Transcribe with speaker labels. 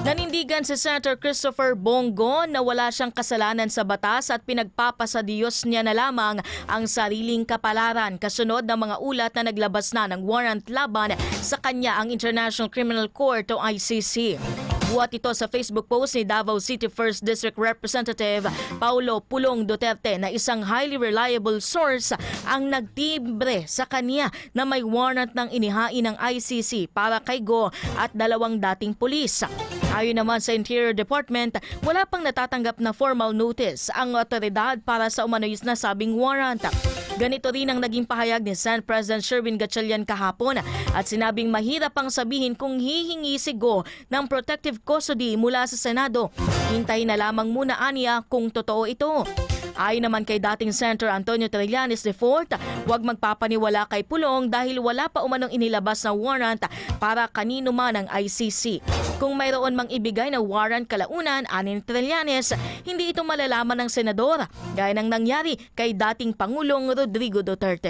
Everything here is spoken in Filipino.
Speaker 1: Nanindigan si Senator Christopher Bongo na wala siyang kasalanan sa batas at pinagpapasadiyos niya na lamang ang sariling kapalaran kasunod ng mga ulat na naglabas na ng warrant laban sa kanya ang International Criminal Court o ICC. Buhat ito sa Facebook post ni Davao City 1st District Representative Paulo Pulong Duterte na isang highly reliable source ang nagtibre sa kanya na may warrant ng inihain ng ICC para kay Go at dalawang dating pulis. Ayon naman sa Interior Department, wala pang natatanggap na formal notice ang otoridad para sa umano'y nasabing warrant. Ganito rin ang naging pahayag ni Senate President Sherwin Gatchalian kahapon at sinabing mahirap pang sabihin kung hihingi si Go ng protective custody mula sa Senado. Hintayin na lamang muna aniya kung totoo ito. Ayon naman kay dating Senator Antonio Trillanes IV, huwag magpapaniwala kay Pulong dahil wala pa umanong inilabas na warrant para kanino man ang ICC. Kung mayroon mang ibigay na warrant kalaunan, anin Trillanes, hindi ito malalaman ng senador, gaya ng nangyari kay dating Pangulong Rodrigo Duterte.